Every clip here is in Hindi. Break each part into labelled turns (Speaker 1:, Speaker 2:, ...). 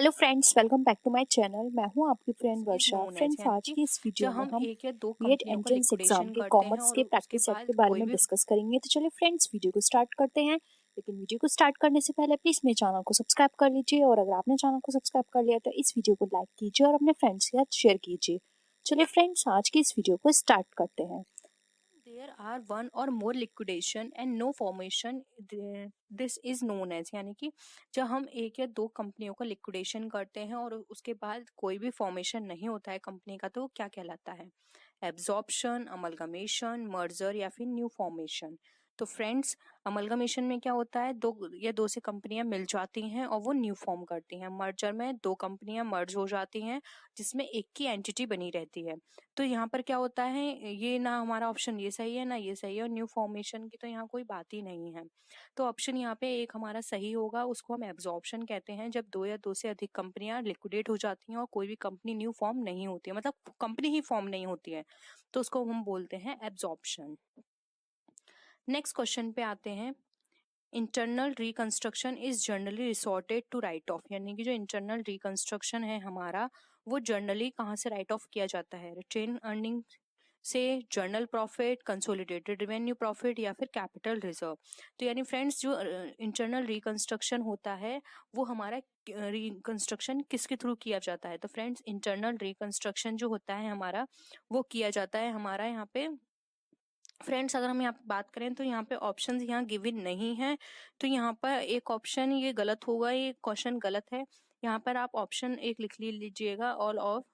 Speaker 1: Hello friends, welcome back to my channel. मैं हूं आपकी friend
Speaker 2: is
Speaker 1: Varsha.
Speaker 2: Known as
Speaker 1: friends,
Speaker 2: यानी
Speaker 1: आज
Speaker 2: कि
Speaker 1: की इस वीडियो
Speaker 2: जब
Speaker 1: में
Speaker 2: हम
Speaker 1: हम
Speaker 2: एक या दो
Speaker 1: बीएड
Speaker 2: कंपनियों का
Speaker 1: एंट्रेंस एग्जाम
Speaker 2: लिक्विडेशन
Speaker 1: के
Speaker 2: करते हैं
Speaker 1: कॉमर्स
Speaker 2: और
Speaker 1: के
Speaker 2: उसके
Speaker 1: प्रैक्टिस सेट के
Speaker 2: बाद
Speaker 1: बारे
Speaker 2: कोई
Speaker 1: में
Speaker 2: भी
Speaker 1: डिस्कस करेंगे। तो चलिए फ्रेंड्स, वीडियो को स्टार्ट करते हैं। लेकिन वीडियो को स्टार्ट करने से पहले प्लीज मेरे चैनल को सब्सक्राइब कर लीजिए, और अगर आपने चैनल को सब्सक्राइब कर लिया तो इस वीडियो को लाइक कीजिए और अपने फ्रेंड्स के साथ शेयर कीजिए। चलिए फ्रेंड्स, आज की इस वीडियो को स्टार्ट करते हैं।
Speaker 2: There are one or more liquidation and no formation, this is known as यानी कि जब हम एक या दो कंपनियों का लिक्विडेशन करते हैं और उसके बाद कोई भी फॉर्मेशन नहीं होता है कंपनी का, तो वो क्या कहलाता है? एब्जॉर्प्शन, अमलगमेशन, मर्जर या फिर न्यू फॉर्मेशन। तो फ्रेंड्स, अमलगमेशन में क्या होता है, दो या दो से कंपनियां मिल जाती हैं और वो न्यू फॉर्म करती हैं। मर्जर में दो कंपनियां मर्ज हो जाती हैं जिसमें एक की एंटिटी बनी रहती है। तो यहाँ पर क्या होता है, ये ना हमारा ऑप्शन ये सही है ना ये सही है, और न्यू फॉर्मेशन की तो यहाँ कोई बात ही नहीं है। तो ऑप्शन यहाँ पे एक हमारा सही होगा, उसको हम एब्जॉर्प्शन कहते हैं। जब दो या दो से अधिक कंपनियां लिक्विडेट हो जाती हैं और कोई भी कंपनी न्यू फॉर्म नहीं होती है, मतलब कंपनी ही फॉर्म नहीं होती है, तो उसको हम बोलते हैं एब्जॉर्प्शन। नेक्स्ट क्वेश्चन पे आते हैं। Internal reconstruction is generally resorted to right off, यानी कि जो इंटरनल रिकंस्ट्रक्शन है हमारा, वो जनरली कहाँ से राइट ऑफ किया जाता है? रिटेन अर्निंग से, journal profit, consolidated revenue profit या फिर कैपिटल रिजर्व। तो यानी फ्रेंड्स, जो इंटरनल रिकंस्ट्रक्शन होता है वो हमारा रिकंस्ट्रक्शन किसके थ्रू किया जाता है? तो फ्रेंड्स, इंटरनल रिकंस्ट्रक्शन जो होता है हमारा, वो किया जाता है हमारा यहाँ पे। फ्रेंड्स, अगर हम यहाँ पे बात करें तो यहाँ पे ऑप्शंस यहाँ गिवन नहीं है, तो यहाँ पर एक ऑप्शन ये गलत होगा, ये क्वेश्चन गलत है। यहाँ पर आप ऑप्शन एक लिख लीजिएगा, all of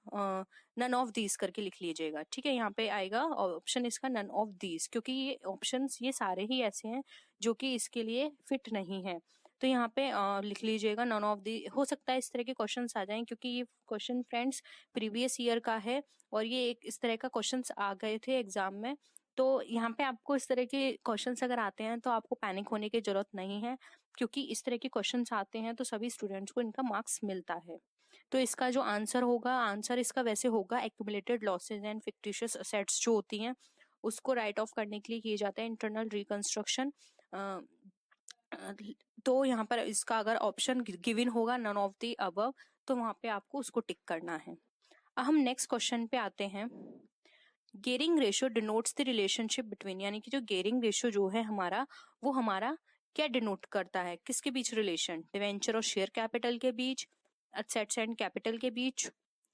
Speaker 2: none of these करके लिख लीजिएगा, ठीक है। यहाँ पे आएगा ऑप्शन इसका नन ऑफ दीज, क्योंकि ये ऑप्शंस ये सारे ही ऐसे हैं जो कि इसके लिए फिट नहीं है। तो यहाँ पे लिख लीजिएगा नन ऑफ दी। हो सकता है इस तरह के क्वेश्चंस आ जाएं, क्योंकि ये क्वेश्चन फ्रेंड्स प्रीवियस ईयर का है और ये एक इस तरह का क्वेश्चंस आ गए थे एग्जाम में। तो यहाँ पे आपको इस तरह के क्वेश्चंस अगर आते हैं तो आपको पैनिक होने की जरूरत नहीं है, क्योंकि इस तरह के क्वेश्चंस आते हैं तो सभी स्टूडेंट्स को इनका मार्क्स मिलता है। तो इसका जो आंसर होगा, आंसर इसका वैसे होगा accumulated losses and fictitious assets जो होती हैं उसको राइट ऑफ करने के लिए किए जाते हैं इंटरनल रिकंस्ट्रक्शन। तो यहाँ पर इसका अगर ऑप्शन गिवन होगा नन ऑफ द अबव, तो वहां पे आपको उसको टिक करना है। अब हम नेक्स्ट क्वेश्चन पे आते हैं। Gearing ratio denotes the relationship between, यानी कि जो गेयरिंग रेशियो जो है हमारा, वो हमारा क्या डिनोट करता है, किसके बीच रिलेशन? डिवेंचर और शेयर कैपिटल के बीच, एसेट्स एंड कैपिटल के बीच,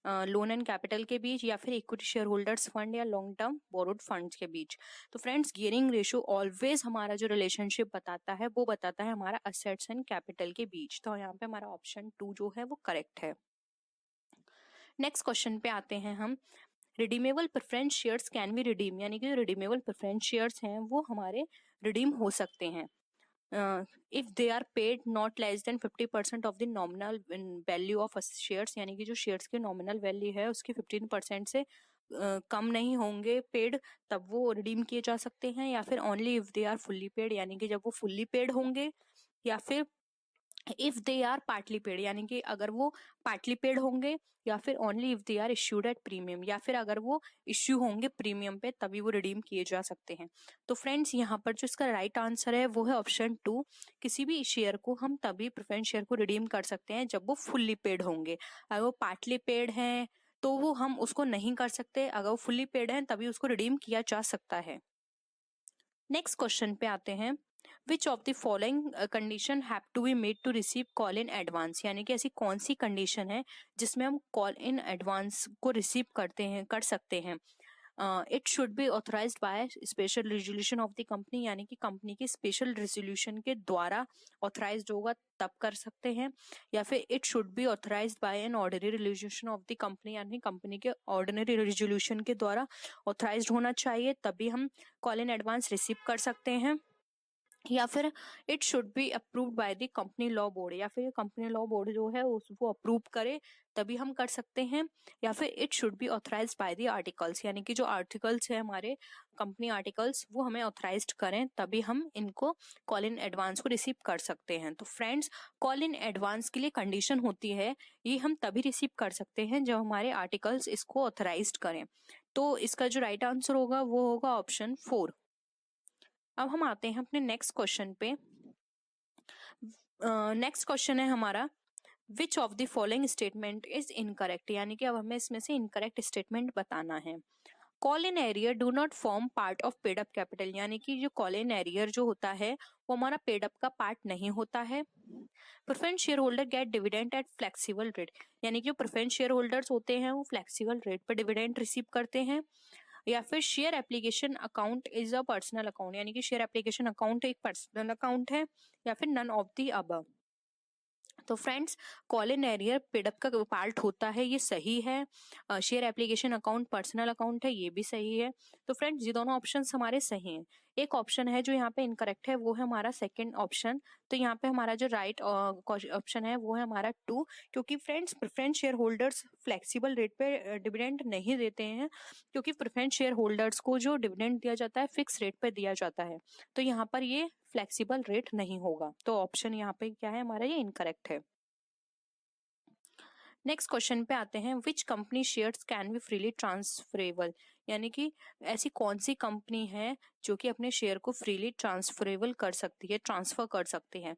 Speaker 2: लोन एंड कैपिटल के बीच, या फिर इक्विटी शेयर होल्डर्स फंड या लॉन्ग टर्म बोरोड फंड्स के बीच। तो फ्रेंड्स, गियरिंग रेशियो ऑलवेज हमारा जो रिलेशनशिप बताता है वो बताता है हमारा असेट्स एंड कैपिटल के बीच। तो यहाँ पे हमारा ऑप्शन 2 जो है वो करेक्ट है। नेक्स्ट क्वेश्चन पे आते हैं हम। Redeemable preference shares can be redeem, यानी कि जो रिडीमेबल प्रेफरेंस शेयर्स हैं वो हमारे रिडीम हो सकते हैं if they are paid not less than 50% of the nominal value of shares, यानी कि जो शेयर्स की नॉमिनल वैल्यू है उसके 15% से कम नहीं होंगे पेड, तब वो रिडीम किए जा सकते हैं। या फिर only if they are fully paid, यानी कि जब वो फुल्ली पेड होंगे। या फिर if they are partly paid, यानी कि अगर वो पार्टली पेड होंगे। या फिर only if they are issued at premium, या फिर अगर वो इश्यू होंगे प्रीमियम पे तभी वो रिडीम किए जा सकते हैं। तो फ्रेंड्स, यहाँ पर जो इसका राइट आंसर है वो है ऑप्शन 2। किसी भी शेयर को हम तभी प्रेफरेंस शेयर को रिडीम कर सकते हैं जब वो फुल्ली पेड होंगे। अगर वो पार्टली पेड हैं तो वो हम उसको नहीं कर सकते, अगर वो फुल्ली पेड हैं तभी उसको रिडीम किया जा सकता है। नेक्स्ट क्वेश्चन पे आते हैं। Which of the following condition have to be made to receive call in advance, यानी कि ऐसी कौन सी कंडीशन है जिसमें हम कॉल इन एडवांस को रिसीव कर सकते हैं? It should be authorised by special resolution of the company, यानी कि कंपनी के स्पेशल रेजोल्यूशन के द्वारा ऑथराइज्ड होगा तब कर सकते हैं। या फिर it should be authorised bye an ordinary resolution of the company, यानी कंपनी के ऑर्डिनरी रेजोल्यूशन के द्वारा ऑथराइज्ड होना चाहिए तभी हम कॉल इन एडवांस रिसीव कर सकते हैं। या फिर it should be approved by the company law board, या फिर कंपनी लॉ बोर्ड जो है उसको अप्रूव करे तभी हम कर सकते हैं। या फिर it should be authorised by the articles, यानी कि जो आर्टिकल्स है हमारे कंपनी आर्टिकल्स वो हमें ऑथराइज्ड करें तभी हम इनको कॉल इन एडवांस को रिसीव कर सकते हैं। तो फ्रेंड्स, कॉल इन एडवांस के लिए कंडीशन होती है, ये हम तभी रिसीव कर सकते हैं जब हमारे आर्टिकल्स इसको ऑथराइज्ड करें। तो इसका जो राइट आंसर होगा वो होगा ऑप्शन 4। अब हम आते हैं अपने नेक्स्ट क्वेश्चन पे। नेक्स्ट क्वेश्चन है हमारा, विच of the following statement is incorrect, यानी कि अब हमें इसमें से इनकरेक्ट स्टेटमेंट बताना है। Call in arrear do not form part of paid up capital, यानी कि जो कॉल इन एरियर जो होता है वो हमारा पेड अप का पार्ट नहीं होता है। Preference share holder get dividend at flexible rate, यानी कि जो प्रेफरेंस शेयर होल्डर्स होते हैं वो फ्लेक्सिबल रेट पर डिविडेंड रिसीव करते हैं। या फिर share application account is a personal account, यानी कि शेयर एप्लीकेशन अकाउंट एक पर्सनल अकाउंट है। या फिर नन ऑफ द अबव। तो friends, call in arrear paid up का पार्ट होता है, ये सही है। Share application account personal account है, ये भी सही है। तो फ्रेंड्स, ये दोनों ऑप्शन हमारे सही हैं। एक ऑप्शन है जो यहाँ पे इनकरेक्ट है, वो है हमारा सेकंड ऑप्शन। तो यहाँ पे हमारा जो राइट ऑप्शन है वो है हमारा 2, क्योंकि friends preference share holders flexible rate पे डिविडेंड नहीं देते हैं, क्योंकि प्रेफरेंस शेयर होल्डर्स को जो डिविडेंड दिया जाता है फिक्स रेट पे दिया जाता है। तो यहाँ पर ये फ्लेक्सिबल रेट नहीं होगा, तो ऑप्शन यहाँ पे क्या है हमारा, ये इनकरेक्ट है। नेक्स्ट क्वेश्चन पे आते हैं, which company shares can be freely transferable, यानी कि ऐसी कौन सी कंपनी है जो कि अपने शेयर को फ्रीली ट्रांसफरेबल कर सकती है, ट्रांसफर कर सकती है।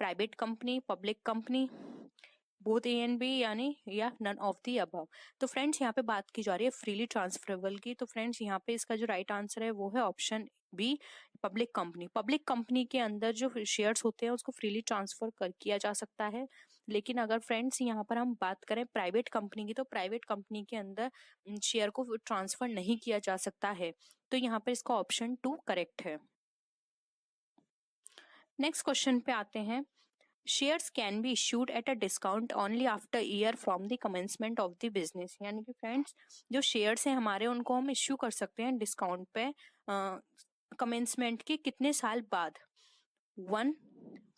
Speaker 2: Private company, public company, both A and B, यानी या नन ऑफ दी अबव। तो फ्रेंड्स, यहाँ पे बात की जा रही है फ्रीली ट्रांसफरेबल की। तो फ्रेंड्स, यहाँ पे इसका जो राइट आंसर है वो है option B, public company. Public company के अंदर जो शेयर्स होते हैं उसको फ्रीली ट्रांसफर किया जा सकता है। लेकिन अगर फ्रेंड्स यहाँ पर हम बात करें प्राइवेट कंपनी की, तो प्राइवेट कंपनी के अंदर शेयर को ट्रांसफर नहीं किया जा सकता है। तो यहाँ पर इसका ऑप्शन 2 करेक्ट है। नेक्स्ट क्वेश्चन पे आते हैं, shares can be issued at a discount only after year from the commencement of the business, यानी कि फ्रेंड्स, जो शेयर्स हैं हमारे उनको हम इश्यू कर सकते हैं डिस्काउंट पे कमेंसमेंट के कितने साल बाद, 1,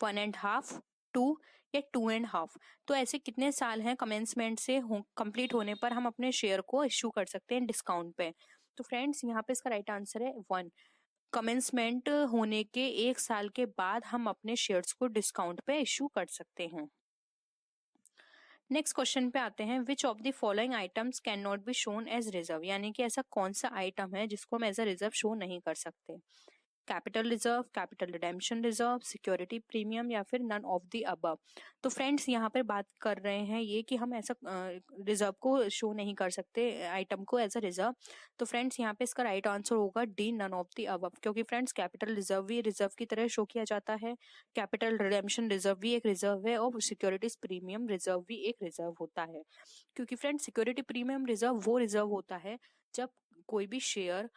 Speaker 2: 1.5, 2 या 2.5। तो ऐसे कितने साल हैं कमेंसमेंट से कंप्लीट होने पर हम अपने शेयर को इश्यू कर सकते हैं डिस्काउंट पे। तो फ्रेंड्स, यहाँ पे इसका राइट आंसर है 1, कमेंसमेंट होने के 1 साल के बाद हम अपने शेयर्स को डिस्काउंट पे इश्यू कर सकते हैं। नेक्स्ट क्वेश्चन पे आते हैं, which of the following items can not be shown as reserve, यानी कि ऐसा कौन सा आइटम है जिसको हम एज अ रिजर्व शो नहीं कर सकते। Capital reserve, capital redemption reserve, security premium या फिर नन ऑफ द अबव। तो फ्रेंड्स, यहाँ पर बात कर रहे हैं ये कि हम ऐसा रिजर्व को शो नहीं कर सकते आइटम को एज अ रिजर्व। तो फ्रेंड्स, यहाँ पे इसका राइट आंसर होगा D, none of the above, क्योंकि फ्रेंड्स कैपिटल रिजर्व भी रिजर्व की तरह शो किया जाता है, कैपिटल रिडेम्पशन रिजर्व भी एक रिजर्व है, और सिक्योरिटीज प्रीमियम रिजर्व भी एक रिजर्व होता है। क्योंकि फ्रेंड्स, सिक्योरिटी प्रीमियम रिजर्व वो रिजर्व होता है जब कोई भी शेयर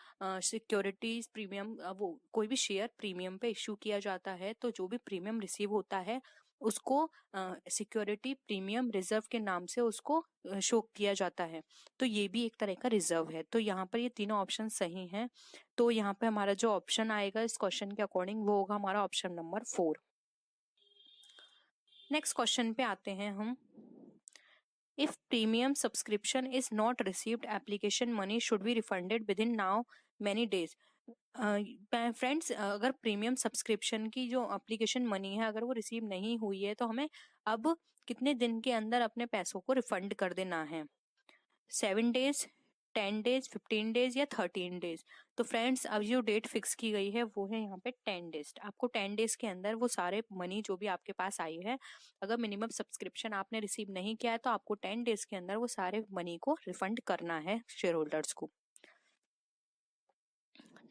Speaker 2: सिक्योरिटीज प्रीमियम वो कोई भी शेयर प्रीमियम पे इश्यू किया जाता है, तो जो भी प्रीमियम रिसीव होता है उसको सिक्योरिटी प्रीमियम रिजर्व के नाम से उसको शो किया जाता है। तो ये भी एक तरह का रिजर्व है। तो यहाँ पर ये तीनों ऑप्शन सही हैं। तो यहाँ पे हमारा जो ऑप्शन आएगा इस क्वेश्चन के अकॉर्डिंग वो होगा हमारा ऑप्शन नंबर 4। नेक्स्ट क्वेश्चन पे आते हैं हम, If premium subscription is not received, application money should be refunded within now many days. Friends, अगर प्रीमियम सब्सक्रिप्शन की जो एप्लीकेशन मनी है अगर वो रिसीव नहीं हुई है तो हमें अब कितने दिन के अंदर अपने पैसों को रिफंड कर देना है, 7 डेज, 10 डेज, 15 डेज या 13 डेज। तो फ्रेंड्स, अब जो डेट फिक्स की गई है वो है यहाँ पे 10 डेज। आपको 10 डेज के अंदर वो सारे मनी जो भी आपके पास आई है, अगर मिनिमम सब्सक्रिप्शन आपने रिसीव नहीं किया है तो आपको 10 डेज के अंदर वो सारे मनी को रिफंड करना है शेयर होल्डर्स को।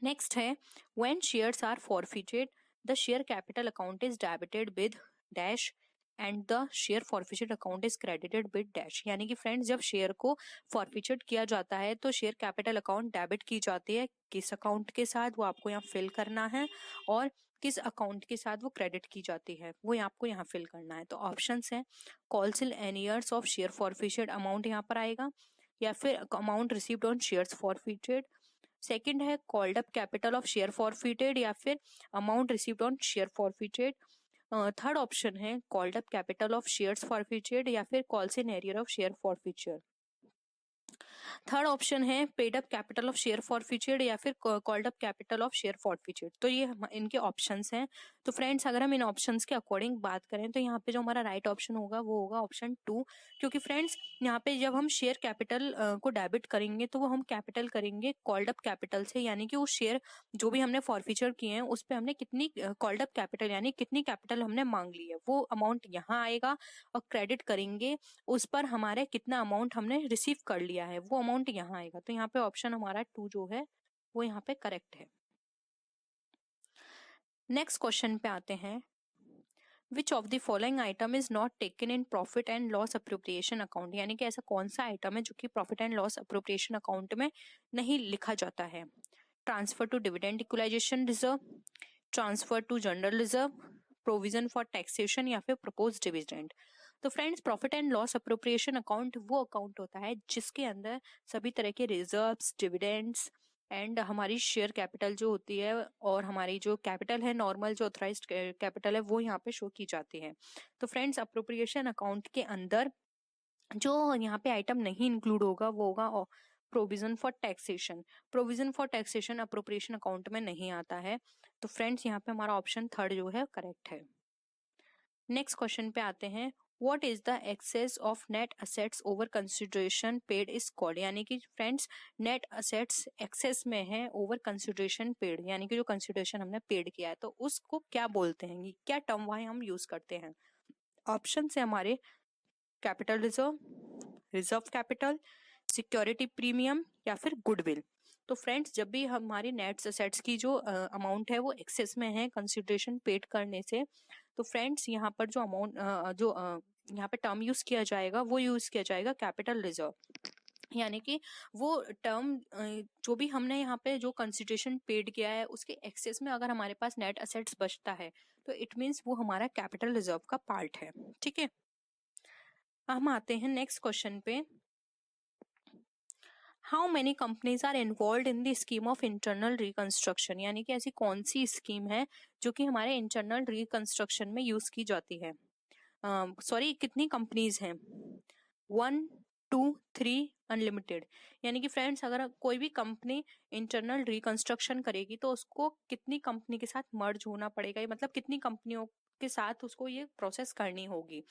Speaker 2: नेक्स्ट है, when shares are forfeited the share capital account is debited with dash and the share forfeited account is credited with dash, यानी कि फ्रेंड्स, जब शेयर को फॉरफिटेड किया जाता है तो शेयर कैपिटल अकाउंट डेबिट की जाती है, किस अकाउंट के साथ वो आपको यहाँ फिल करना है, और किस अकाउंट के साथ वो क्रेडिट की जाती है वो आपको यहाँ फिल करना है। तो ऑप्शंस हैं, calls in arrears of share forfeited amount यहाँ पर आएगा, या फिर amount received on shares forfeited, second है called up capital of share forfeited, या फिर amount received on share forfeited, third option है called up capital of shares forfeited, या फिर calls in arrear of share forfeited. Third option है paid up capital of share forfeited या फिर called up capital of share फॉरफीचर्ड। तो ये इनके ऑप्शंस हैं। तो फ्रेंड्स अगर हम इन ऑप्शंस के अकॉर्डिंग बात करें तो यहाँ पे जो हमारा राइट ऑप्शन होगा वो होगा ऑप्शन 2, क्योंकि फ्रेंड्स यहाँ पे जब हम शेयर कैपिटल को डेबिट करेंगे तो वो हम कैपिटल करेंगे कॉल्ड अप कैपिटल से, यानी कि वो शेयर जो भी हमने फॉरफीचर किए हैं उस पर हमने कितनी कॉल्ड अप कैपिटल यानी कितनी कैपिटल हमने मांग ली है वो अमाउंट यहाँ आएगा, और क्रेडिट करेंगे उस पर हमारे कितना अमाउंट हमने रिसीव कर लिया है वो अमाउंट यहाँ आएगा। तो यहाँ पे ऑप्शन हमारा 2 जो है वो यहाँ पे करेक्ट है। नेक्स्ट क्वेश्चन पे आते हैं, which of the following item is not taken in profit and loss appropriation account, यानी कि ऐसा कौन सा आइटम है जो कि profit and loss appropriation account में नहीं लिखा जाता है। Transfer to dividend equalisation reserve, transfer to general reserve, provision for taxation या फिर प्रपोज डिविडेंड। तो friends profit and loss appropriation account वो अकाउंट होता है जिसके अंदर सभी तरह के रिजर्व्स, डिविडेंड्स एंड हमारी शेयर कैपिटल जो होती है और हमारी जो कैपिटल है नॉर्मल जो ऑथराइज्ड कैपिटल है वो यहाँ पे शो की जाती है। तो फ्रेंड्स अप्रोप्रिएशन अकाउंट के अंदर जो यहाँ पे आइटम नहीं इंक्लूड होगा वो होगा provision for taxation. Provision for taxation appropriation account में नहीं आता है। तो फ्रेंड्स यहाँ पे हमारा ऑप्शन 3 जो है करेक्ट है। नेक्स्ट क्वेश्चन पे आते हैं, what is the excess of net assets over consideration paid is called, यानी कि फ्रेंड्स नेट असेट्स एक्सेस में है ओवर कंसिडरेशन पेड, यानी कि जो कंसिडरेशन हमने पेड किया है तो उसको क्या बोलते हैं, क्या टर्म वहां हम यूज करते हैं। ऑप्शन है हमारे capital reserve, reserve capital, security premium या फिर गुडविल। तो फ्रेंड्स जब भी हमारी नेट असेट्स की जो अमाउंट है वो एक्सेस में है कंसिडरेशन पेड करने से, तो फ्रेंड्स यहाँ पर जो अमाउंट यहाँ पे टर्म यूज किया जाएगा वो यूज किया जाएगा कैपिटल रिजर्व, यानी कि वो टर्म जो भी हमने यहाँ पे जो कंसिडरेशन पेड किया है उसके एक्सेस में अगर हमारे पास नेट असेट्स बचता है तो इट मीन्स वो हमारा कैपिटल रिजर्व का पार्ट है। ठीक है, हम आते हैं नेक्स्ट क्वेश्चन पे, how many companies are involve in the scheme of internal reconstruction, यानी कि ऐसी कौन सी स्कीम है जो कि हमारे इंटरनल रिकंस्ट्रक्शन में यूज की जाती है। कितनी कंपनीज हैं, 1, 2, 3 अनलिमिटेड, यानी कि फ्रेंड्स अगर कोई भी कंपनी इंटरनल रिकंस्ट्रक्शन करेगी तो उसको कितनी कंपनी के साथ मर्ज होना पड़ेगा, मतलब कितनी कंपनियों के साथ उसको ये प्रोसेस करनी होगी।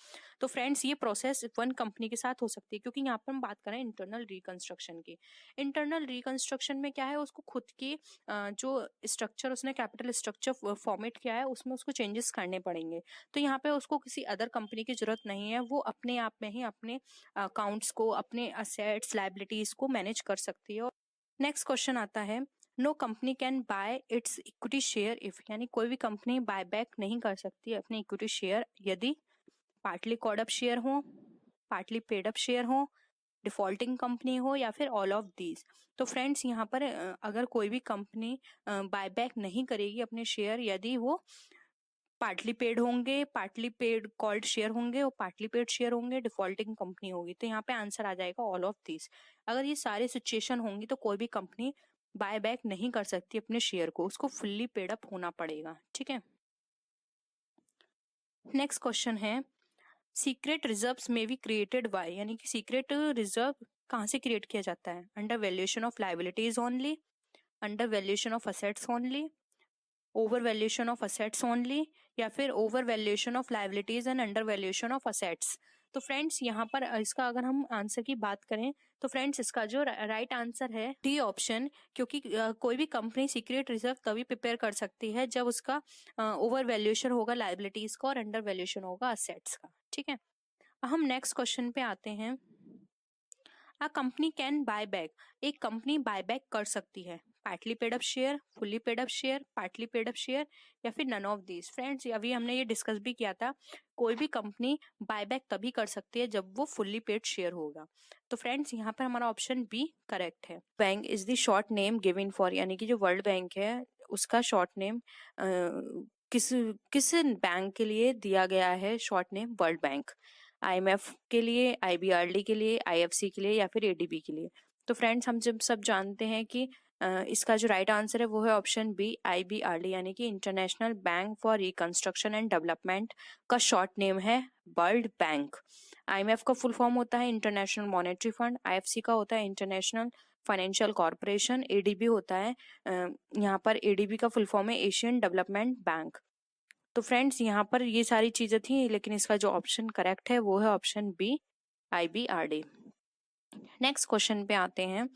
Speaker 2: तो फ्रेंड्स ये प्रोसेस 1 कंपनी के साथ हो सकती है, क्योंकि यहाँ पर हम बात करें इंटरनल रिकंस्ट्रक्शन की। इंटरनल रिकंस्ट्रक्शन में क्या है, उसको खुद की जो स्ट्रक्चर उसने कैपिटल स्ट्रक्चर फॉर्मेट किया है उसमें उसको चेंजेस करने पड़ेंगे। तो यहाँ पे उसको किसी अदर कंपनी की जरूरत नहीं है, वो अपने आप में ही अपने अकाउंट्स को, अपने असेट्स, लायबिलिटीज को मैनेज कर सकती है। नेक्स्ट क्वेश्चन आता है, no company can buy its equity share if, यानी कोई भी कंपनी बाय बैक नहीं कर सकती अपने इक्विटी शेयर यदि पार्टली कॉल्ड अप शेयर हो, पार्टली पेड अप शेयर हो, डिफॉल्टिंग कंपनी हो या फिर ऑल ऑफ दीज। तो फ्रेंड्स यहाँ पर अगर कोई भी कंपनी बाय बैक नहीं करेगी अपने शेयर यदि वो पार्टली पेड होंगे, पार्टली पेड कॉल्ड शेयर होंगे और पार्टली पेड शेयर होंगे, डिफॉल्टिंग कंपनी होगी। तो यहाँ पे आंसर आ जाएगा ऑल ऑफ दिस। अगर ये सारे सिचुएशन होंगी तो कोई भी कंपनी बाय बैक नहीं कर सकती अपने शेयर को, उसको फुल्ली पेड अप होना पड़ेगा। ठीक है, नेक्स्ट क्वेश्चन है, सीक्रेट रिजर्व्स में बी क्रिएटेड बाय, यानी कि सीक्रेट रिजर्व कहाँ से क्रिएट किया जाता है, under valuation of liabilities only, under valuation of assets only, over valuation of assets only या फिर over valuation of liabilities and under valuation of assets. तो फ्रेंड्स यहाँ पर इसका अगर हम आंसर की बात करें तो फ्रेंड्स इसका जो राइट आंसर है डी ऑप्शन, क्योंकि कोई भी कंपनी सीक्रेट रिजर्व तभी प्रिपेयर कर सकती है जब उसका ओवर वैल्यूएशन होगा लायबिलिटीज का और अंडर वैल्यूएशन होगा असेट्स का। ठीक है, हम नेक्स्ट क्वेश्चन पे आते हैं, a company can buy back, एक कंपनी बाय बैक कर सकती है partly paid up share, fully paid up share, partly paid up share या फिर नन ऑफ दीज। फ्रेंड्स अभी हमने ये डिस्कस भी किया था, कोई भी कंपनी बाय बैक तभी कर सकती है जब वो फुल्ली पेड शेयर होगा। तो फ्रेंड्स यहाँ पर हमारा ऑप्शन बी करेक्ट है। Bank is the short name given for, यानी कि जो वर्ल्ड बैंक है उसका शॉर्ट नेम किस बैंक के लिए दिया गया है, short name world bank. IMF के लिए, IBRD के लिए, IFC के लिए या फिर ADB के लिए। तो फ्रेंड्स हम जब सब जानते हैं कि इसका जो राइट आंसर है वो है ऑप्शन बी IBRD, यानी कि international bank for reconstruction and development का शॉर्ट नेम है वर्ल्ड बैंक। IMF का फुल फॉर्म होता है इंटरनेशनल मॉनेटरी फंड, IFC का होता है इंटरनेशनल फाइनेंशियल कॉर्पोरेशन, ADB होता है, यहाँ पर ADB का फुल फॉर्म है एशियन डेवलपमेंट बैंक। तो फ्रेंड्स यहाँ पर ये सारी चीजें थी, लेकिन इसका जो ऑप्शन करेक्ट है वो है option B IBRD। Next question पे आते हैं।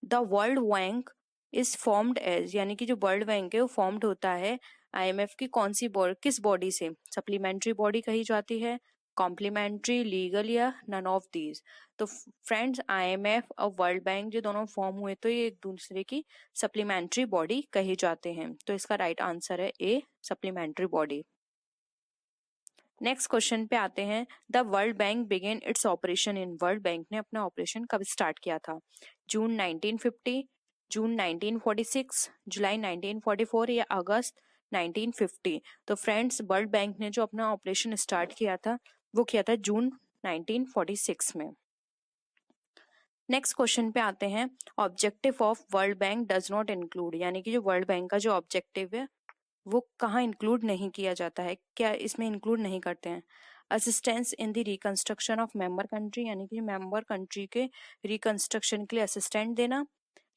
Speaker 2: The world bank is formed as, यानी कि जो वर्ल्ड बैंक है वो फॉर्म्ड होता है IMF की कौन सी बॉडी, किस बॉडी से? सप्लीमेंट्री बॉडी कही जाती है, कॉम्प्लीमेंट्री, लीगल, या नन ऑफ दीज? तो फ्रेंड्स IMF और वर्ल्ड बैंक जो दोनों फॉर्म हुए तो ये एक दूसरे की सप्लीमेंट्री बॉडी कही जाते हैं। तो इसका राइट आंसर है A, supplementary body. Next question पे आते हैं। The world bank began its operation in, world bank ने अपना ऑपरेशन कब स्टार्ट किया था? जून 1950, जून 1946, जुलाई 1944 या अगस्त 1950? तो फ्रेंड्स वर्ल्ड बैंक ने जो अपना ऑपरेशन स्टार्ट किया था वो किया था जून 1946 में। नेक्स्ट क्वेश्चन पे आते हैं। Objective of World bank does not include, यानी कि जो वर्ल्ड बैंक का जो ऑब्जेक्टिव है वो कहाँ इंक्लूड नहीं किया जाता है, क्या इसमें इंक्लूड नहीं करते हैं? Assistance in the reconstruction of member country, यानी कि मेंबर कंट्री के रिकंस्ट्रक्शन के लिए असिस्टेंट देना,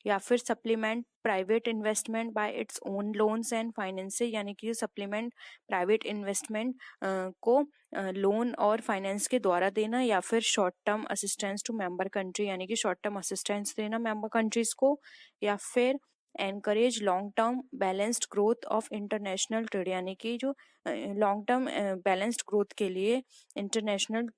Speaker 2: या फिर supplement private investment by its own loans and finance, यानी कि सप्लीमेंट प्राइवेट इन्वेस्टमेंट को लोन और फाइनेंस के द्वारा देना, या फिर short term assistance to member country, यानी कि शॉर्ट टर्म असिस्टेंस देना मेंबर कंट्रीज को, या फिर encourage long term balanced growth of international trade, यानी कि जो लॉन्ग टर्म बैलेंस्ड ग्रोथ के लिए इंटरनेशनल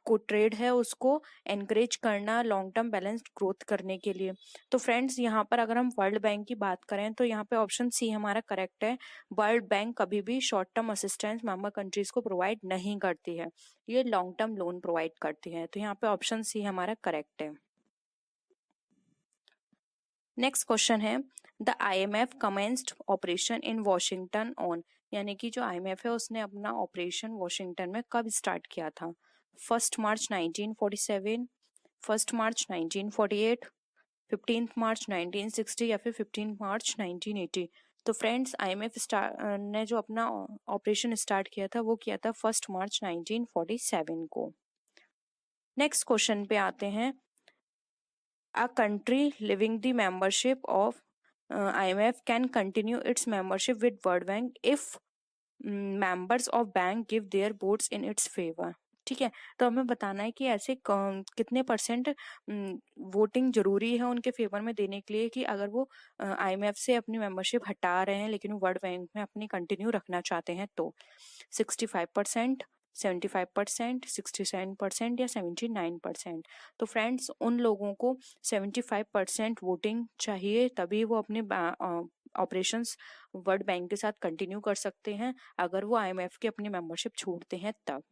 Speaker 2: को ट्रेड है उसको एनकरेज करना लॉन्ग टर्म बैलेंस्ड ग्रोथ करने के लिए। तो फ्रेंड्स यहाँ पर अगर हम वर्ल्ड बैंक की बात करें तो यहाँ पे ऑप्शन सी हमारा करेक्ट है। वर्ल्ड बैंक कभी भी short term assistance member countries को प्रोवाइड नहीं करती है, ये लॉन्ग टर्म लोन प्रोवाइड करती है। तो यहाँ पे ऑप्शन सी हमारा करेक्ट है। नेक्स्ट क्वेश्चन है। The IMF commenced operation in Washington on, यानी कि जो IMF है उसने अपना ऑपरेशन वॉशिंगटन में कब स्टार्ट किया था? 1 मार्च 1947, 1 मार्च 1948, 15 मार्च 1960 या फिर 15 मार्च 1980? तो फ्रेंड्स IMF ने जो अपना ऑपरेशन स्टार्ट किया था वो किया था 1 मार्च 1947 को। नेक्स्ट क्वेश्चन पे आते हैं। A country leaving the membership of IMF can continue its membership with World Bank if members of bank give their votes in its favor। ठीक है, तो हमें बताना है कि ऐसे कितने परसेंट वोटिंग जरूरी है उनके फेवर में देने के लिए कि अगर वो IMF से अपनी मेंबरशिप हटा रहे हैं लेकिन वो वर्ल्ड बैंक में अपनी कंटिन्यू रखना चाहते हैं। तो 65%, 75%, 67% या 79%? तो फ्रेंड्स उन लोगों को 75% वोटिंग चाहिए, तभी वो अपने ऑपरेशंस वर्ल्ड बैंक के साथ कंटिन्यू कर सकते हैं, अगर वो IMF की अपनी मेंबरशिप छोड़ते हैं तब।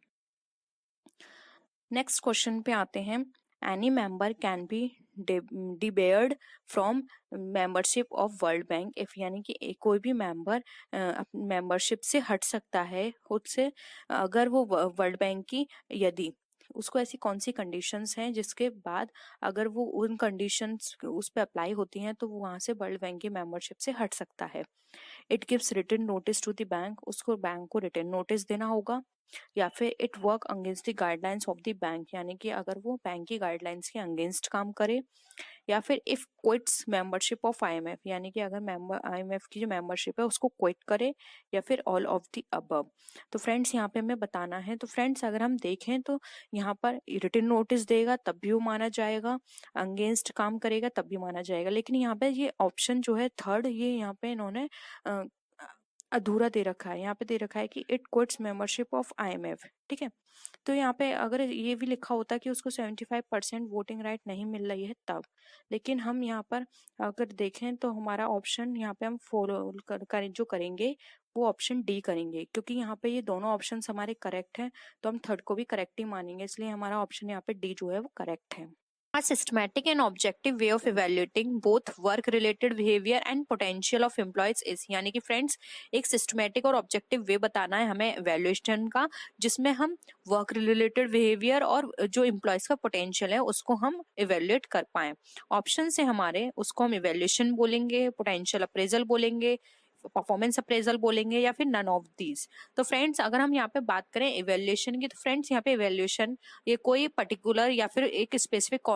Speaker 2: नेक्स्ट क्वेश्चन पे आते हैं। Any member can be debarred from membership of World Bank if, यानी कि कोई भी मेंबर अपनी मेंबरशिप से हट सकता है खुद से अगर वो वर्ल्ड बैंक की, यदि उसको ऐसी कौन सी कंडीशंस हैं जिसके बाद अगर वो उन कंडीशंस उस पर अप्लाई होती हैं तो वो वहाँ से वर्ल्ड बैंक की मेंबरशिप से हट सकता है। It gives written notice to the bank, उसको बैंक को रिटन नोटिस देना होगा, या फिर it work against the guidelines of the bank, यानी कि अगर वो बैंक की गाइडलाइंस के अगेंस्ट काम करे, या फिर if quits membership of IMF, यानी कि अगर IMF की जो मेंबरशिप है उसको क्विट करे, या फिर ऑल ऑफ द अबव। तो फ्रेंड्स यहाँ पे हमें बताना है। तो फ्रेंड्स अगर हम देखें तो यहाँ पर रिटन नोटिस देगा तब भी वो माना जाएगा, अगेंस्ट काम करेगा तब भी माना जाएगा, लेकिन यहाँ पे ये ऑप्शन जो है थर्ड, ये यहाँ पे इन्होंने अधूरा दे रखा है। यहाँ पे दे रखा है कि it quits membership of IMF। ठीक है, तो यहाँ पे अगर ये भी लिखा होता कि उसको 75% वोटिंग राइट नहीं मिल रही है तब, लेकिन हम यहाँ पर अगर देखें तो हमारा ऑप्शन यहाँ पे हम फॉलो जो करेंगे वो ऑप्शन डी करेंगे, क्योंकि यहाँ पे ये दोनों ऑप्शन हमारे करेक्ट हैं तो हम थर्ड को भी करेक्ट ही मानेंगे, इसलिए हमारा ऑप्शन यहाँ पे डी जो है वो करेक्ट है। A systematic and objective way of evaluating both work related behavior and potential of employees is, यानी कि फ्रेंड्स एक सिस्टमेटिक और ऑब्जेक्टिव वे बताना है हमें evaluation का, जिसमें हम वर्क रिलेटेड बिहेवियर और जो एम्प्लॉयज का पोटेंशियल है उसको हम इवेल्युएट कर पाए। ऑप्शन से हमारे उसको हम इवेल्युएशन बोलेंगे, पोटेंशियल अप्रेजल बोलेंगे, परफॉर्मेंस अप्रेजल बोलेंगे, या फिर नन ऑफ दीज। तो फ्रेंड्स अगर हम यहाँ पे बात करें इवेल्युएशन की, तो फ्रेंड्स यहाँ पे इवेल्युएशन ये कोई पर्टिकुलर या फिर एक स्पेसिफिक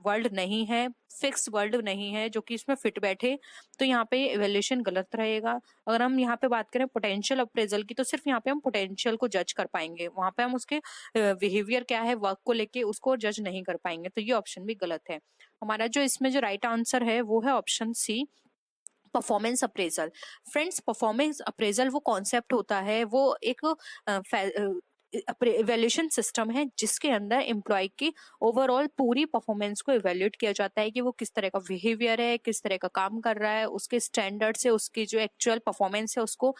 Speaker 2: वर्ड नहीं है, फिक्स वर्ड नहीं है जो कि इसमें फिट बैठे, तो यहाँ पे इवेल्युएशन गलत रहेगा। अगर हम यहाँ पे बात करें पोटेंशियल अप्रेजल की, तो सिर्फ यहाँ पे हम पोटेंशियल को जज कर पाएंगे, वहां पे हम उसके बिहेवियर क्या है वर्क को लेके उसको जज नहीं कर पाएंगे, तो ये ऑप्शन भी गलत है। हमारा जो इसमें जो राइट आंसर है वो है option C, performance appraisal. Friends performance appraisal वो कॉन्सेप्ट होता है, वो एक इवेल्यूशन सिस्टम है जिसके अंदर एम्प्लॉय की ओवरऑल पूरी परफॉर्मेंस को इवेल्यूएट किया जाता है कि वो किस तरह का बिहेवियर है, किस तरह का काम कर रहा है, उसके स्टैंडर्ड से उसकी जो एक्चुअल परफॉर्मेंस है उसको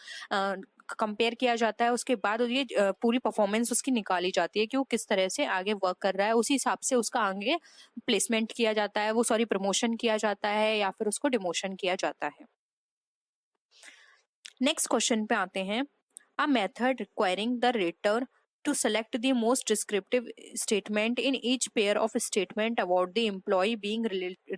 Speaker 2: कंपेयर किया जाता है। उसके बाद ये पूरी परफॉर्मेंस उसकी निकाली जाती है कि वो किस तरह से आगे वर्क कर रहा है, उसी हिसाब से उसका आगे प्लेसमेंट किया जाता है, वो प्रमोशन किया जाता है या फिर उसको डिमोशन किया जाता है। नेक्स्ट क्वेश्चन पे आते हैं, a method requiring the rater to select the most descriptive statement in each pair of statement about the employee being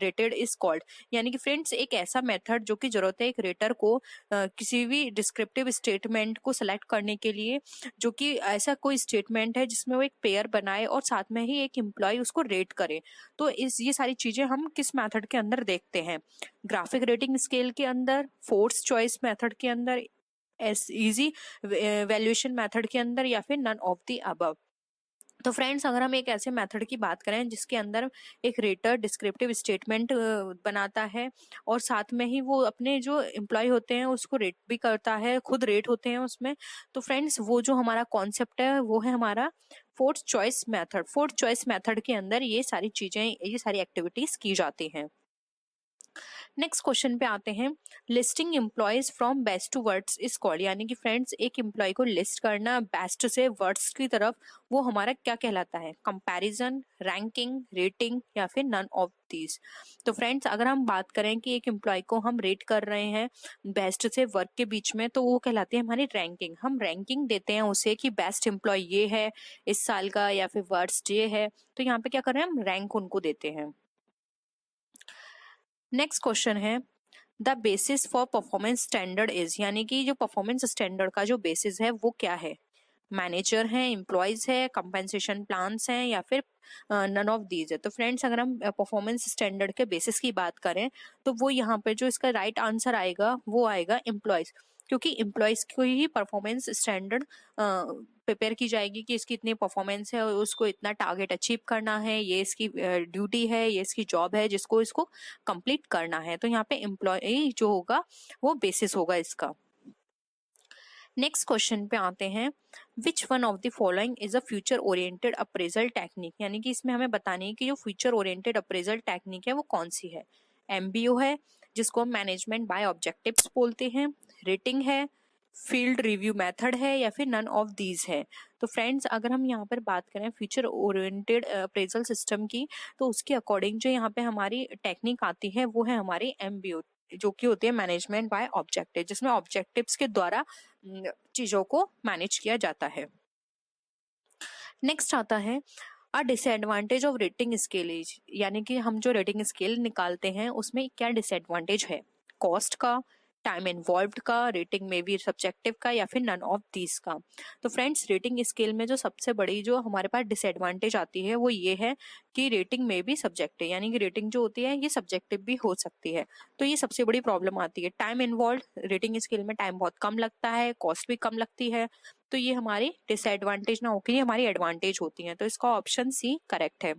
Speaker 2: rated is called, यानी कि फ्रेंड्स एक ऐसा मेथड जो कि जरूरत है एक रेटर को किसी भी डिस्क्रिप्टिव स्टेटमेंट को सेलेक्ट करने के लिए, जो कि ऐसा कोई स्टेटमेंट है जिसमें वो एक पेयर बनाए और साथ में ही एक एम्प्लॉय उसको रेट करे। तो ये सारी चीजें हम किस मेथड के अंदर देखते हैं, ग्राफिक रेटिंग स्केल के अंदर, फोर्स चॉइस मेथड के अंदर, इजी वैल्यूएशन मेथड के अंदर, या फिर नन ऑफ द अबव। तो फ्रेंड्स अगर हम एक ऐसे मेथड की बात करें जिसके अंदर एक रेटर डिस्क्रिप्टिव स्टेटमेंट बनाता है और साथ में ही वो अपने जो एम्प्लॉय होते हैं उसको रेट भी करता है, खुद रेट होते हैं उसमें, तो फ्रेंड्स वो जो हमारा कॉन्सेप्ट है वो है हमारा fourth choice method. Fourth choice method के अंदर ये सारी चीजें, ये सारी एक्टिविटीज की जाती हैं। नेक्स्ट क्वेश्चन पे आते हैं, listing employees from best to worst is called, यानी कि फ्रेंड्स एक एम्प्लॉय को लिस्ट करना बेस्ट से वर्स्ट की तरफ, वो हमारा क्या कहलाता है, कंपैरिजन, रैंकिंग, रेटिंग, या फिर नन ऑफ दीज। तो फ्रेंड्स अगर हम बात करें कि एक एम्प्लॉय को हम रेट कर रहे हैं बेस्ट से वर्क के बीच में, तो वो कहलाती है हमारी रैंकिंग। हम रैंकिंग देते हैं उसे कि बेस्ट एम्प्लॉय ये है इस साल का या फिर वर्स्ट ये है, तो यहाँ पे क्या कर रहे हैं हम रैंक उनको देते हैं। नेक्स्ट क्वेश्चन है, the basis for performance standard is, यानी कि जो परफॉर्मेंस स्टैंडर्ड का जो बेसिस है वो क्या है, मैनेजर है, एम्प्लॉयज है, कंपेंसेशन प्लान्स हैं, या फिर नन ऑफ दीज है। तो फ्रेंड्स अगर हम परफॉर्मेंस स्टैंडर्ड के बेसिस की बात करें तो वो यहाँ पे जो इसका राइट आंसर आएगा वो आएगा एम्प्लॉयज, क्योंकि एम्प्लॉयज को ही परफॉर्मेंस स्टैंडर्ड प्रिपेयर की जाएगी कि इसकी इतनी परफॉर्मेंस है और उसको इतना टारगेट अचीव करना है, ये इसकी ड्यूटी है, ये इसकी जॉब है जिसको इसको कंप्लीट करना है। तो यहाँ पे एम्प्लॉय जो होगा वो बेसिस होगा इसका। नेक्स्ट क्वेश्चन पे आते हैं, which one of the following is a future oriented appraisal technique, यानी कि इसमें हमें बतानी है कि जो फ्यूचर ओरिएंटेड अप्रेजल टेक्निक है वो कौन सी है। एमबीओ है जिसको हम मैनेजमेंट बाय ऑब्जेक्टिव्स बोलते हैं, रेटिंग है, फील्ड रिव्यू मेथड है, या फिर नन ऑफ दीज है। तो फ्रेंड्स अगर हम यहाँ पर बात करें फ्यूचर ओरिएंटेड अप्रेजल सिस्टम की, तो उसके अकॉर्डिंग जो यहाँ पे हमारी टेक्निक आती है वो है हमारी एमबीओ, जो कि होती है मैनेजमेंट बाय ऑब्जेक्टिव, जिसमें ऑब्जेक्टिव्स के द्वारा चीजों को मैनेज किया जाता है। नेक्स्ट आता है, a disadvantage of rating scale is, यानी कि हम जो रेटिंग स्केल निकालते हैं उसमें क्या डिसएडवांटेज है, कॉस्ट का, टाइम इन्वॉल्व्ड का, रेटिंग में भी सब्जेक्टिव का, या फिर नन ऑफ दीज का। तो फ्रेंड्स रेटिंग स्केल में जो सबसे बड़ी जो हमारे पास डिसएडवांटेज आती है वो ये है कि रेटिंग में भी सब्जेक्टिव, यानी कि रेटिंग जो होती है ये सब्जेक्टिव भी हो सकती है, तो ये सबसे बड़ी प्रॉब्लम आती है। टाइम इन्वॉल्व, रेटिंग स्केल में टाइम बहुत कम लगता है, कॉस्ट भी कम लगती है, तो ये हमारी डिसएडवांटेज ना होकर हमारी एडवांटेज होती है, तो इसका ऑप्शन सी करेक्ट है।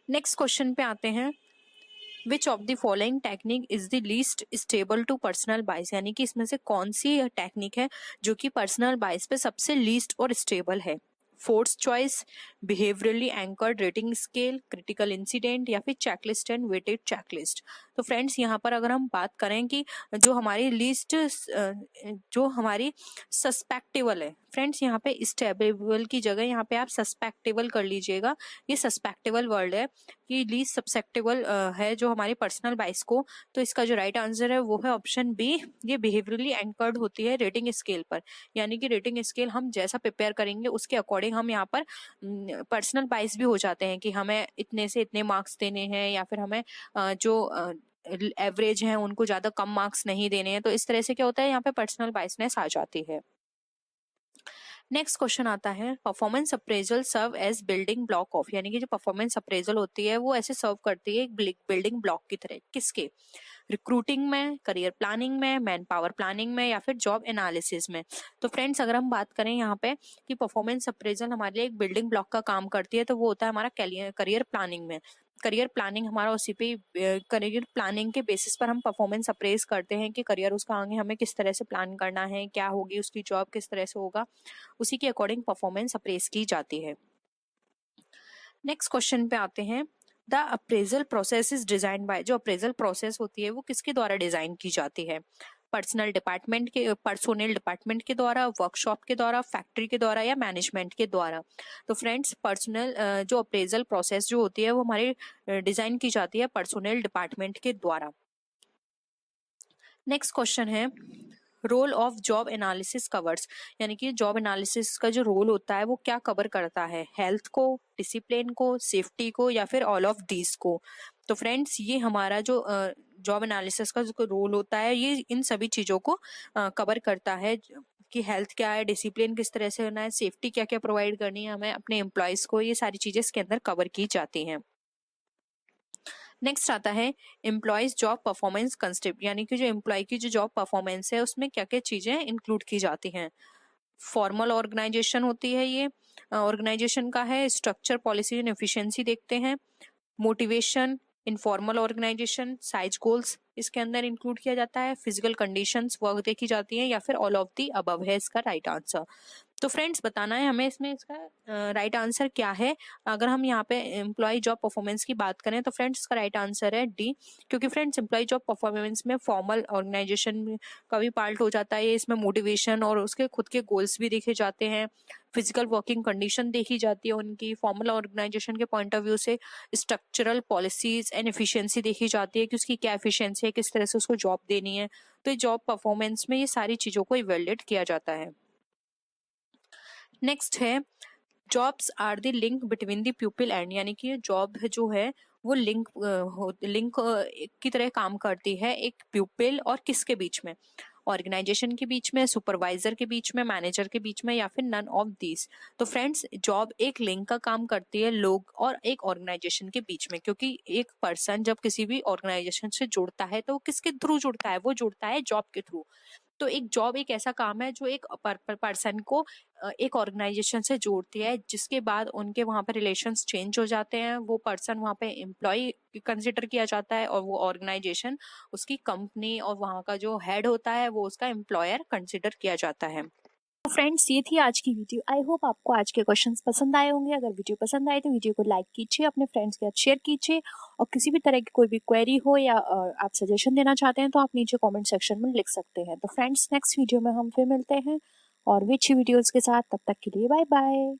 Speaker 2: नेक्स्ट क्वेश्चन पे आते हैं, which of the following technique is the least stable to personal bias, यानी कि इसमें से कौन सी टेक्निक है जो कि पर्सनल बाइस पे सबसे लीस्ट और स्टेबल है। Force choice, behaviourally anchored rating scale, critical incident, या फिर चेकलिस्ट एंड वेटेड चेकलिस्ट। तो फ्रेंड्स यहाँ पर अगर हम बात करें कि जो हमारी लिस्ट जो हमारी सस्पेक्टेबल है, फ्रेंड्स यहाँ पे स्टेबल की जगह यहाँ पे आप सस्पेक्टेबल कर लीजिएगा। ये सस्पेक्टेबल वर्ड है कि लीस्ट सस्पेक्टेबल है जो हमारी पर्सनल बाइस को। तो इसका जो राइट आंसर है वो है ऑप्शन बी। ये बिहेवियरली एंकर्ड होती है रेटिंग स्केल पर, यानी कि रेटिंग स्केल हम जैसा प्रिपेयर करेंगे उसके अकॉर्डिंग हम यहाँ पर पर्सनल बाइस भी हो जाते हैं कि हमें इतने से इतने मार्क्स देने हैं, या फिर हमें जो एवरेज हैं उनको ज्यादा कम मार्क्स नहीं देने हैं। तो इस तरह से क्या होता है, यहाँ पे पर्सनल बाइसनेस आ जाती है। नेक्स्ट क्वेश्चन आता है, performance appraisal serve as building block of, यानी कि जो परफॉर्मेंस अप्रेजल होती है वो ऐसे सर्व करती है एक बिल्डिंग ब्लॉक की तरह। किसके? रिक्रूटिंग में, करियर प्लानिंग में, मैन पावर प्लानिंग में, या फिर जॉब एनालिसिस में। तो फ्रेंड्स अगर हम बात करें यहाँ पे कि परफॉर्मेंस अप्रेजल हमारे लिए एक बिल्डिंग ब्लॉक का काम करती है, तो वो होता है हमारा करियर प्लानिंग में। करियर प्लानिंग हमारा उसी पे, करियर प्लानिंग के बेसिस पर हम परफॉर्मेंस अप्रेज करते हैं कि करियर उसका आगे हमें किस तरह से प्लान करना है, क्या होगी उसकी जॉब, किस तरह से होगा, उसी के अकॉर्डिंग परफॉर्मेंस अप्रेज की जाती है। नेक्स्ट क्वेश्चन पे आते हैं, the appraisal process is design by, जो अप्रेजल प्रोसेस होती है वो किसके द्वारा डिजाइन की जाती है? पर्सनल डिपार्टमेंट के द्वारा, वर्कशॉप के द्वारा, फैक्ट्री के द्वारा, या मैनेजमेंट के द्वारा। तो फ्रेंड्स पर्सनल जो अप्रेजल प्रोसेस जो होती है वो हमारी डिजाइन की जाती है पर्सनल डिपार्टमेंट के द्वारा। नेक्स्ट क्वेश्चन है, role of job analysis covers, यानी कि जॉब एनालिसिस का जो रोल होता है वो क्या कवर करता है? हेल्थ को, डिसिप्लिन को, सेफ्टी को, या फिर ऑल ऑफ दीज को। तो फ्रेंड्स ये हमारा जो जॉब एनालिसिस का जो रोल होता है ये इन सभी चीजों को कवर करता है कि हेल्थ क्या है, डिसिप्लिन किस तरह से होना है, सेफ्टी क्या क्या प्रोवाइड करनी है हमें अपने एम्प्लॉयज को, ये सारी चीजें इसके अंदर कवर की जाती हैं। नेक्स्ट आता है एम्प्लॉयज जॉब परफॉर्मेंस कंसेप्ट, यानी कि जो एम्प्लॉय की जो जॉब परफॉर्मेंस है उसमें क्या क्या चीजें इंक्लूड की जाती हैं। फॉर्मल ऑर्गेनाइजेशन होती है ये, ऑर्गेनाइजेशन का है, स्ट्रक्चर, पॉलिसी एंड एफिशिएंसी देखते हैं, motivation, informal organisation, size goals इसके अंदर इंक्लूड किया जाता है, फिजिकल कंडीशंस वर्क देखी जाती है, या फिर ऑल ऑफ दी अबव है इसका राइट आंसर। तो फ्रेंड्स बताना है हमें इसमें इसका राइट आंसर क्या है। अगर हम यहाँ पे एम्प्लॉय जॉब परफॉर्मेंस की बात करें तो फ्रेंड्स इसका राइट आंसर है डी, क्योंकि फ्रेंड्स एम्प्लॉय जॉब परफॉर्मेंस में फॉर्मल ऑर्गेनाइजेशन का भी पार्ट हो जाता है, इसमें मोटिवेशन और उसके खुद के गोल्स भी देखे जाते हैं, फिजिकल वर्किंग कंडीशन देखी जाती है उनकी, फॉर्मल ऑर्गेनाइजेशन के पॉइंट ऑफ व्यू से स्ट्रक्चरल पॉलिसीज एंड एफिशिएंसी देखी जाती है कि उसकी क्या एफिशिएंसी है, किस तरह से उसको जॉब देनी है। तो जॉब परफॉर्मेंस में ये सारी चीजों को इवेल्युएट किया जाता है। नेक्स्ट है, jobs are the link between the people and, यानी कि जॉब जो है वो लिंक की तरह काम करती है एक प्यूपिल और किसके बीच में? ऑर्गेनाइजेशन के बीच में, सुपरवाइजर के बीच में, मैनेजर के बीच में, या फिर नन ऑफ दीज। तो फ्रेंड्स जॉब एक लिंक का काम करती है लोग और एक ऑर्गेनाइजेशन के बीच में, क्योंकि एक पर्सन जब किसी भी ऑर्गेनाइजेशन से जुड़ता है तो वो किसके थ्रू जुड़ता है? वो जुड़ता है जॉब के थ्रू। तो एक जॉब एक ऐसा काम है जो एक पर्सन को एक ऑर्गेनाइजेशन से जोड़ती है, जिसके बाद उनके वहां पे रिलेशंस चेंज हो जाते हैं, वो पर्सन वहां पे एम्प्लॉय कंसिडर किया जाता है और वो ऑर्गेनाइजेशन उसकी कंपनी और वहां का जो हेड होता है वो उसका एम्प्लॉयर कंसिडर किया जाता है।
Speaker 1: तो फ्रेंड्स ये थी आज की वीडियो। आई होप आपको आज के क्वेश्चंस पसंद आए होंगे। अगर वीडियो पसंद आए तो वीडियो को लाइक कीजिए, अपने फ्रेंड्स के साथ शेयर कीजिए, और किसी भी तरह की कोई भी क्वेरी हो या आप सजेशन देना चाहते हैं तो आप नीचे कमेंट सेक्शन में लिख सकते हैं। तो फ्रेंड्स नेक्स्ट वीडियो में हम फिर मिलते हैं और अच्छी वीडियोस के साथ, तब तक के लिए बाय बाय।